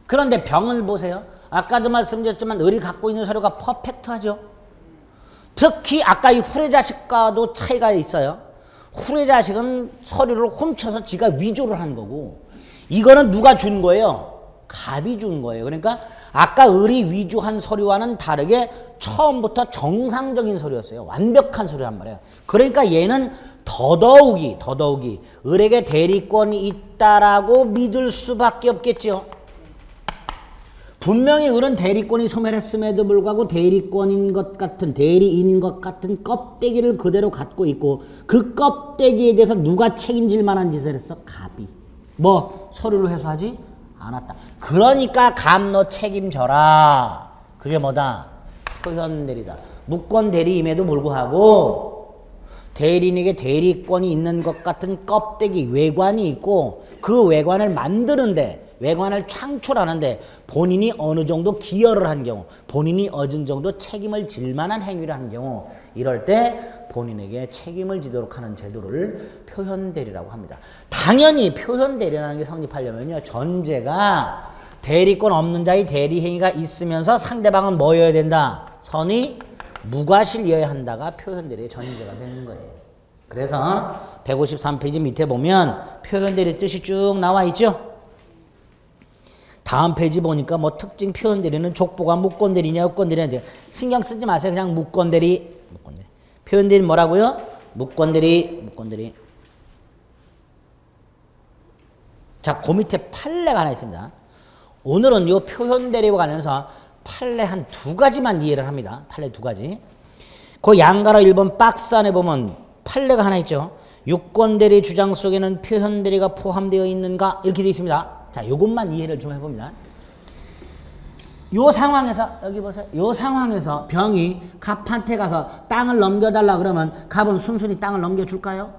그런데 병을 보세요. 아까도 말씀드렸지만 을이 갖고 있는 서류가 퍼펙트하죠. 특히 아까 이 후레자식과도 차이가 있어요. 후레자식은 서류를 훔쳐서 지가 위조를 한 거고 이거는 누가 준 거예요? 갑이 준 거예요. 그러니까 아까 을이 위조한 서류와는 다르게 처음부터 정상적인 서류였어요. 완벽한 서류란 말이에요. 그러니까 얘는 더더욱이 을에게 대리권이 있다라고 믿을 수밖에 없겠죠. 분명히 을은 대리권이 소멸했음에도 불구하고 대리권인 것 같은 대리인인 것 같은 껍데기를 그대로 갖고 있고 그 껍데기에 대해서 누가 책임질 만한 짓을 했어? 갑이. 뭐 서류를 회수하지 않았다. 그러니까 갑 너 책임져라. 그게 뭐다? 표현 대리다. 무권 대리임에도 불구하고 대리인에게 대리권이 있는 것 같은 껍데기 외관이 있고 그 외관을 만드는데 외관을 창출하는데 본인이 어느 정도 기여를 한 경우 본인이 어느 정도 책임을 질 만한 행위를 한 경우 이럴 때 본인에게 책임을 지도록 하는 제도를 표현대리라고 합니다. 당연히 표현대리라는 게 성립하려면요. 전제가 대리권 없는 자의 대리행위가 있으면서 상대방은 뭐여야 된다? 선의 무과실이어야 한다가 표현대리의 전제가 되는 거예요. 그래서 153페이지 밑에 보면 표현대리 뜻이 쭉 나와 있죠. 다음 페이지 보니까 뭐 특징 표현대리는 족보가 무권대리냐 여권대리냐 신경 쓰지 마세요. 그냥 무권대리. 표현대리는 뭐라고요? 무권대리. 자, 그 밑에 판례가 하나 있습니다. 오늘은 이 표현대리와 관련해서 판례 한 두 가지만 이해를 합니다. 판례 두 가지. 그 양가로 1번 박스 안에 보면 판례가 하나 있죠. 유권대리 주장 속에는 표현대리가 포함되어 있는가 이렇게 되어 있습니다. 자, 요것만 이해를 좀 해봅니다. 요 상황에서 여기 보세요. 요 상황에서 병이 갑한테 가서 땅을 넘겨달라 그러면 갑은 순순히 땅을 넘겨줄까요?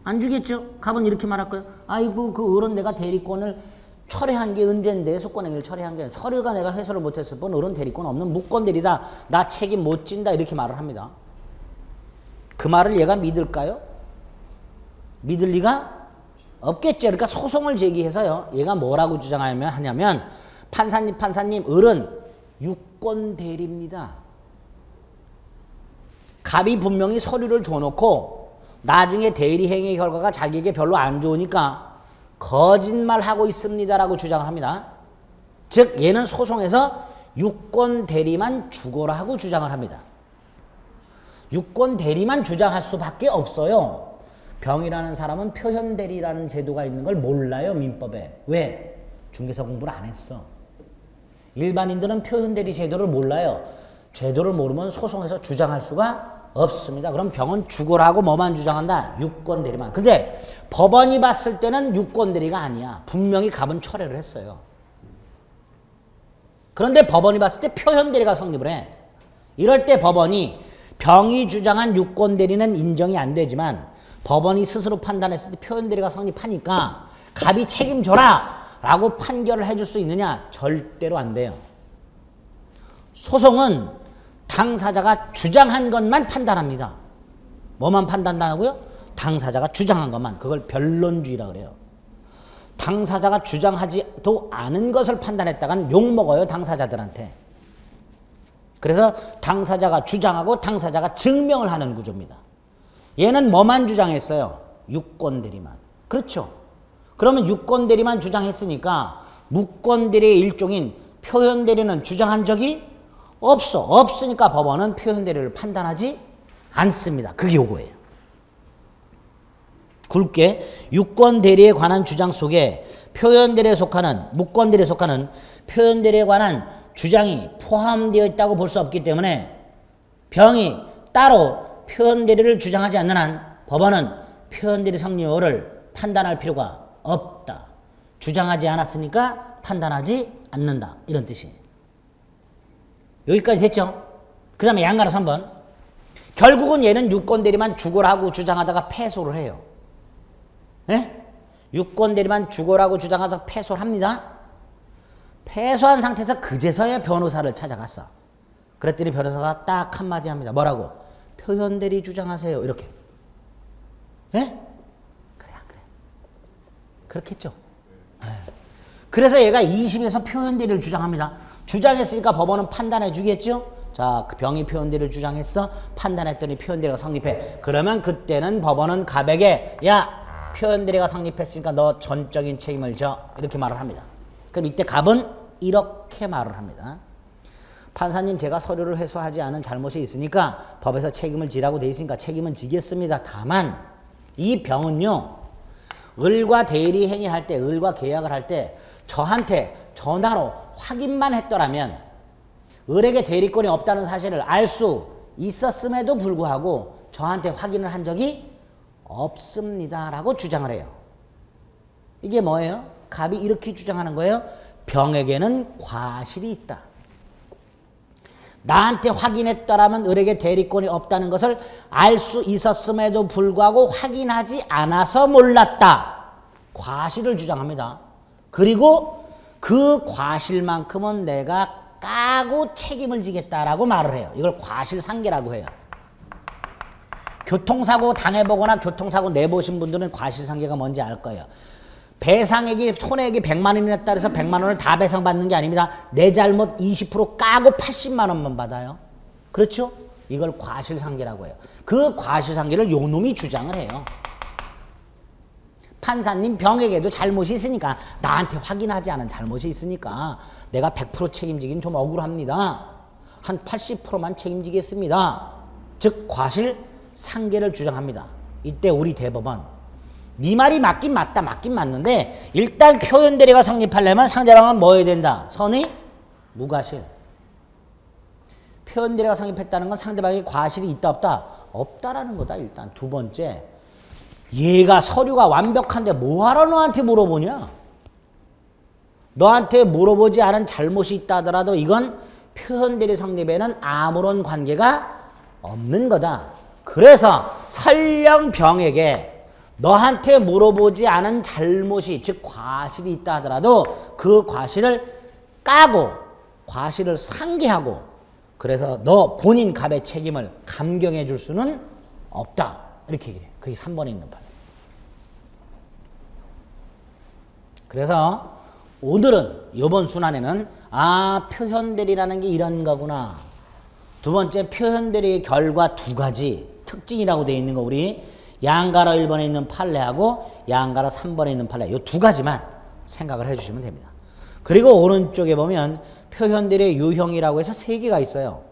안 주겠죠? 갑은 이렇게 말할 거예요. 아이고 그 을은 내가 대리권을 철회한 게 언젠데 수권행위를 철회한 게 서류가 내가 회수를 못했을 뿐 을은 대리권 없는 무권대리다. 나 책임 못 진다 이렇게 말을 합니다. 그 말을 얘가 믿을까요? 믿을 리가 없겠죠. 그러니까 소송을 제기해서요. 얘가 뭐라고 주장하냐면 판사님 을은 유권대리입니다. 갑이 분명히 서류를 줘놓고 나중에 대리행위 결과가 자기에게 별로 안 좋으니까 거짓말하고 있습니다라고 주장을 합니다. 즉 얘는 소송에서 유권대리만 주거라 하고 주장을 합니다. 유권대리만 주장할 수밖에 없어요. 병이라는 사람은 표현대리라는 제도가 있는 걸 몰라요. 민법에. 왜? 중개사 공부를 안 했어. 일반인들은 표현대리 제도를 몰라요. 제도를 모르면 소송에서 주장할 수가 없습니다. 그럼 병은 죽으라고 뭐만 주장한다? 유권대리만. 근데 법원이 봤을 때는 유권대리가 아니야. 분명히 갑은 철회를 했어요. 그런데 법원이 봤을 때 표현대리가 성립을 해. 이럴 때 법원이 병이 주장한 유권대리는 인정이 안 되지만 법원이 스스로 판단했을 때 표현대리가 성립하니까 갑이 책임져라 라고 판결을 해줄 수 있느냐? 절대로 안 돼요. 소송은 당사자가 주장한 것만 판단합니다. 뭐만 판단하고요? 당사자가 주장한 것만. 그걸 변론주의라 그래요. 당사자가 주장하지도 않은 것을 판단했다간 욕먹어요, 당사자들한테. 그래서 당사자가 주장하고 당사자가 증명을 하는 구조입니다. 얘는 뭐만 주장했어요? 유권대리만. 그렇죠? 그러면 유권대리만 주장했으니까 무권대리의 일종인 표현대리는 주장한 적이 없어. 없으니까 법원은 표현대리를 판단하지 않습니다. 그게 요거예요. 굵게 유권대리에 관한 주장 속에 표현대리에 속하는, 무권대리에 속하는 표현대리에 관한 주장이 포함되어 있다고 볼 수 없기 때문에 병이 따로 표현대리를 주장하지 않는 한 법원은 표현대리 성립 여부를 판단할 필요가 없다. 주장하지 않았으니까 판단하지 않는다. 이런 뜻이에요. 여기까지 됐죠? 그 다음에 양가로 3번. 결국은 얘는 유권대리만 죽어라고 주장하다가 패소를 해요. 예? 유권대리만 죽어라고 주장하다가 패소를 합니다. 패소한 상태에서 그제서야 변호사를 찾아갔어. 그랬더니 변호사가 딱 한마디 합니다. 뭐라고? 표현대리 주장하세요. 이렇게. 예? 그래 안 그래? 그렇겠죠. 예. 그래서 얘가 2심에서 표현대리를 주장합니다. 주장했으니까 법원은 판단해 주겠죠. 자, 그 병이 표현대리를 주장했어. 판단했더니 표현대리가 성립해. 그러면 그때는 법원은 갑에게 야, 표현대리가 성립했으니까 너 전적인 책임을 져. 이렇게 말을 합니다. 그럼 이때 갑은 이렇게 말을 합니다. 판사님, 제가 서류를 회수하지 않은 잘못이 있으니까 법에서 책임을 지라고 돼 있으니까 책임은 지겠습니다. 다만 이 병은요, 을과 대리 행위할 때, 을과 계약을 할 때 저한테 전화로 확인만 했더라면 을에게 대리권이 없다는 사실을 알 수 있었음에도 불구하고 저한테 확인을 한 적이 없습니다. 라고 주장을 해요. 이게 뭐예요? 갑이 이렇게 주장하는 거예요. 병에게는 과실이 있다. 나한테 확인했더라면 을에게 대리권이 없다는 것을 알 수 있었음에도 불구하고 확인하지 않아서 몰랐다. 과실을 주장합니다. 그리고 그 과실만큼은 내가 까고 책임을 지겠다라고 말을 해요. 이걸 과실상계라고 해요. 교통사고 당해보거나 교통사고 내보신 분들은 과실상계가 뭔지 알 거예요. 배상액이 손해액이 100만 원이나 따라서 100만 원을 다 배상받는 게 아닙니다. 내 잘못 20% 까고 80만 원만 받아요. 그렇죠? 이걸 과실상계라고 해요. 그 과실상계를 요 놈이 주장을 해요. 판사님, 병에게도 잘못이 있으니까, 나한테 확인하지 않은 잘못이 있으니까 내가 100% 책임지긴 좀 억울합니다. 한 80%만 책임지겠습니다. 즉 과실상계를 주장합니다. 이때 우리 대법원 네 말이 맞긴 맞다. 맞긴 맞는데 일단 표현대리가 성립하려면 상대방은 뭐 해야 된다? 선의 무과실. 표현대리가 성립했다는 건 상대방이 과실이 있다 없다? 없다라는 거다. 일단 두 번째, 얘가 서류가 완벽한데 뭐하러 너한테 물어보냐? 너한테 물어보지 않은 잘못이 있다 하더라도 이건 표현대리 성립에는 아무런 관계가 없는 거다. 그래서 설령 병에게 너한테 물어보지 않은 잘못이, 즉 과실이 있다 하더라도 그 과실을 까고 과실을 상계하고 그래서 너 본인 갑의 책임을 감경해 줄 수는 없다. 이렇게 얘기해요. 그게 3번에 있는 말. 그래서 오늘은 이번 순환에는 표현대리라는 게 이런 거구나. 두 번째, 표현대리의 결과 두 가지 특징이라고 되어 있는 거 우리 양가로 1번에 있는 판례하고 양가로 3번에 있는 판례, 이 두 가지만 생각을 해주시면 됩니다. 그리고 오른쪽에 보면 표현대리의 유형이라고 해서 3개가 있어요.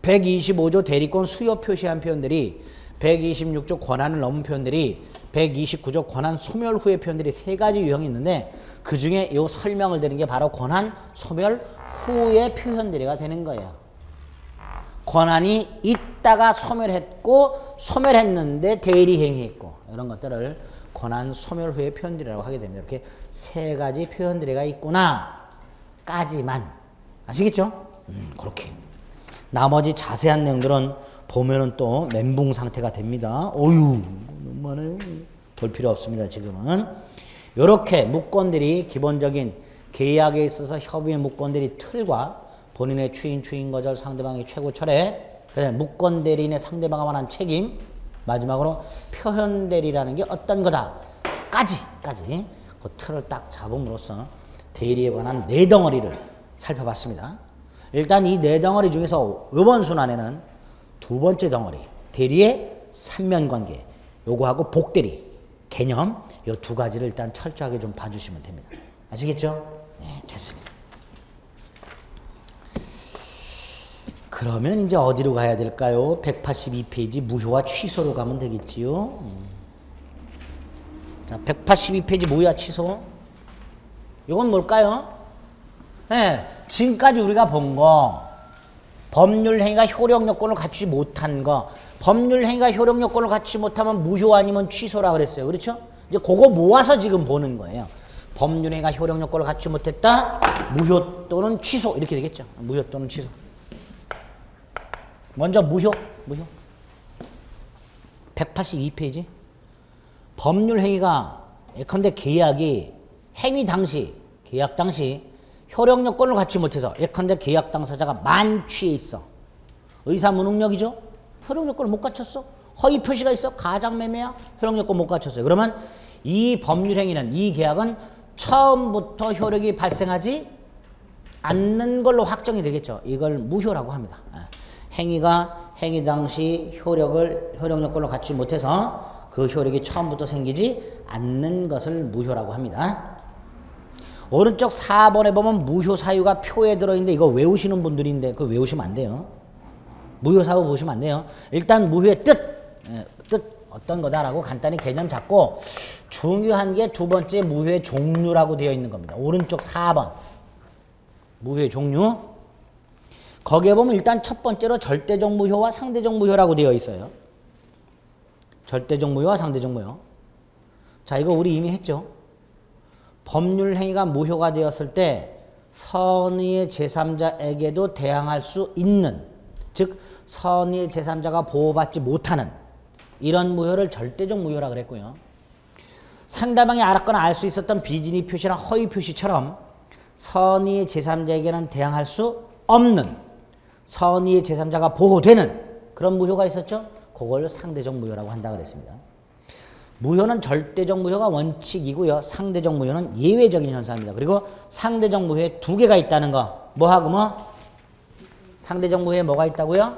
125조 대리권 수요 표시한 표현들이, 126조 권한을 넘은 표현들이, 129조 권한 소멸 후의 표현들이 3가지 유형이 있는데 그 중에 이 설명을 드리는 게 바로 권한 소멸 후의 표현들이가 되는 거예요. 권한이 있다가 소멸했고 소멸했는데 대리행위했고 이런 것들을 권한 소멸 후의 표현들이라고 하게 됩니다. 이렇게 3가지 표현들이가 있구나 까지만 아시겠죠? 그렇게 나머지 자세한 내용들은 보면은 또 멘붕 상태가 됩니다. 어휴 너무 많아요. 볼 필요 없습니다. 지금은 이렇게 무권들이 기본적인 계약에 있어서 협의의 무권들이 틀과 본인의 추인 거절, 상대방의 최고 철회, 그다음에 무권 대리인의 상대방에 관한 책임, 마지막으로 표현 대리라는 게 어떤 거다까지 그 틀을 딱 잡음으로써 대리에 관한 네 덩어리를 살펴봤습니다. 일단 이 네 덩어리 중에서 이번 순환에는 두 번째 덩어리 대리의 삼면관계 요거하고 복대리 개념 요 두 가지를 일단 철저하게 좀 봐주시면 됩니다. 아시겠죠? 네, 됐습니다. 그러면 이제 어디로 가야 될까요? 182페이지 무효와 취소로 가면 되겠지요. 자, 182페이지 무효와 취소. 이건 뭘까요? 네, 지금까지 우리가 본 거, 법률 행위가 효력 요건을 갖추지 못한 거, 법률 행위가 효력 요건을 갖추지 못하면 무효 아니면 취소라 그랬어요. 그렇죠? 이제 그거 모아서 지금 보는 거예요. 법률 행위가 효력 요건을 갖추지 못했다, 무효 또는 취소 이렇게 되겠죠. 무효 또는 취소. 먼저 무효. 182페이지. 법률 행위가 예컨대 계약이 행위 당시, 계약 당시 효력 요건을 갖추지 못해서 예컨대 계약 당사자가 만취해 있어. 의사 무능력이죠. 효력 요건을 못 갖췄어. 허위 표시가 있어. 가장 매매야. 효력 요건 못 갖췄어요. 그러면 이 법률 행위는, 이 계약은 처음부터 효력이 발생하지 않는 걸로 확정이 되겠죠. 이걸 무효라고 합니다. 행위가 행위 당시 효력 요건을 갖추지 못해서 그 효력이 처음부터 생기지 않는 것을 무효라고 합니다. 오른쪽 4번에 보면 무효 사유가 표에 들어있는데 이거 외우시는 분들인데 그거 외우시면 안 돼요. 무효 사유 보시면 안 돼요. 일단 무효의 뜻 어떤 거다라고 간단히 개념 잡고 중요한 게 두 번째 무효의 종류라고 되어 있는 겁니다. 오른쪽 4번 무효의 종류. 거기에 보면 일단 첫 번째로 절대적 무효와 상대적 무효라고 되어 있어요. 절대적 무효와 상대적 무효. 자, 이거 우리 이미 했죠. 법률 행위가 무효가 되었을 때 선의의 제3자에게도 대항할 수 있는, 즉 선의의 제3자가 보호받지 못하는 이런 무효를 절대적 무효라 그랬고요. 상대방이 알았거나 알 수 있었던 비진의 표시나 허위 표시처럼 선의의 제3자에게는 대항할 수 없는, 선의의 제3자가 보호되는 그런 무효가 있었죠. 그걸 상대적 무효라고 한다 그랬습니다. 무효는 절대적 무효가 원칙이고요. 상대적 무효는 예외적인 현상입니다. 그리고 상대적 무효에 두 개가 있다는 거. 뭐하고 뭐? 상대적 무효에 뭐가 있다고요?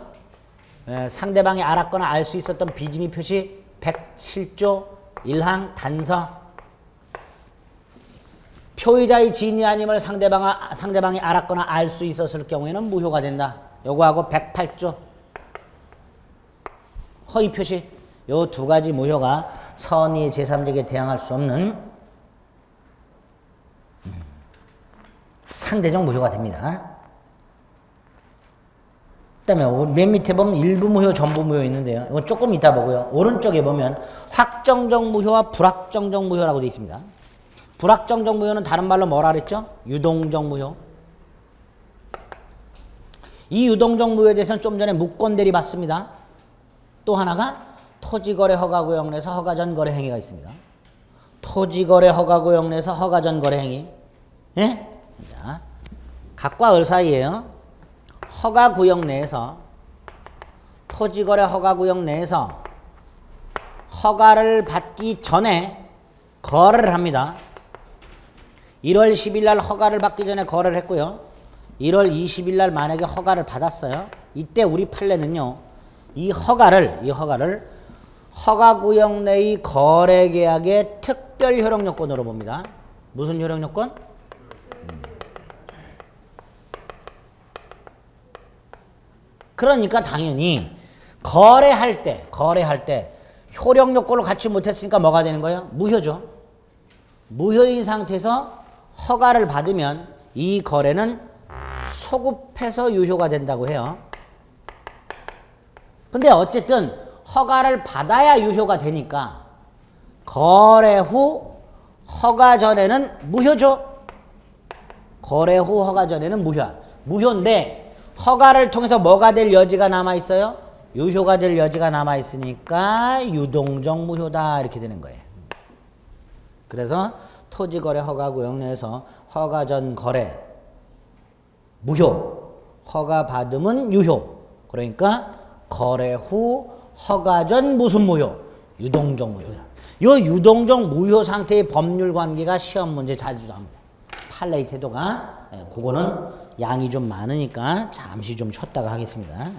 상대방이 알았거나 알 수 있었던 비진의 표시 107조 1항 단서. 표의자의 진위 아님을 상대방이 알았거나 알 수 있었을 경우에는 무효가 된다. 요거하고 108조 허위 표시. 요 두 가지 무효가 선의의 제3자에게 대항할 수 없는 상대적 무효가 됩니다. 그 다음에 맨 밑에 보면 일부 무효, 전부 무효 있는데요. 이건 조금 이따 보고요. 오른쪽에 보면 확정적 무효와 불확정적 무효라고 되어 있습니다. 불확정적 무효는 다른 말로 뭐라 그랬죠? 유동적 무효. 이 유동적 무효에 대해서는 좀 전에 무권 대리 봤습니다. 또 하나가 토지거래 허가구역 내에서 허가전 거래 행위가 있습니다. 토지거래 허가구역 내에서 허가전 거래 행위. 예? 자, 각과 을 사이에요. 허가구역 내에서, 토지거래 허가구역 내에서 허가를 받기 전에 거래를 합니다. 1월 10일 날 허가를 받기 전에 거래를 했고요. 1월 20일 날 만약에 허가를 받았어요. 이때 우리 판례는요. 이 허가를 허가구역 내의 거래계약의 특별 효력 요건으로 봅니다. 무슨 효력 요건? 그러니까 당연히 거래할 때 효력 요건을 갖추지 못했으니까 뭐가 되는 거예요? 무효죠. 무효인 상태에서 허가를 받으면 이 거래는 소급해서 유효가 된다고 해요. 근데 어쨌든 허가를 받아야 유효가 되니까 거래 후 허가 전에는 무효죠. 거래 후 허가 전에는 무효인데 허가를 통해서 뭐가 될 여지가 남아있어요? 유효가 될 여지가 남아있으니까 유동적 무효다 이렇게 되는 거예요. 그래서 토지거래 허가구역 내에서 허가 전 거래 무효, 허가 받음은 유효. 그러니까 거래 후 허가 전 무슨 무효? 유동적 무효. 요 유동적 무효 상태의 법률 관계가 시험 문제 자주 나옵니다. 판례의 태도가. 그거는 양이 좀 많으니까 잠시 좀 쉬었다가 하겠습니다.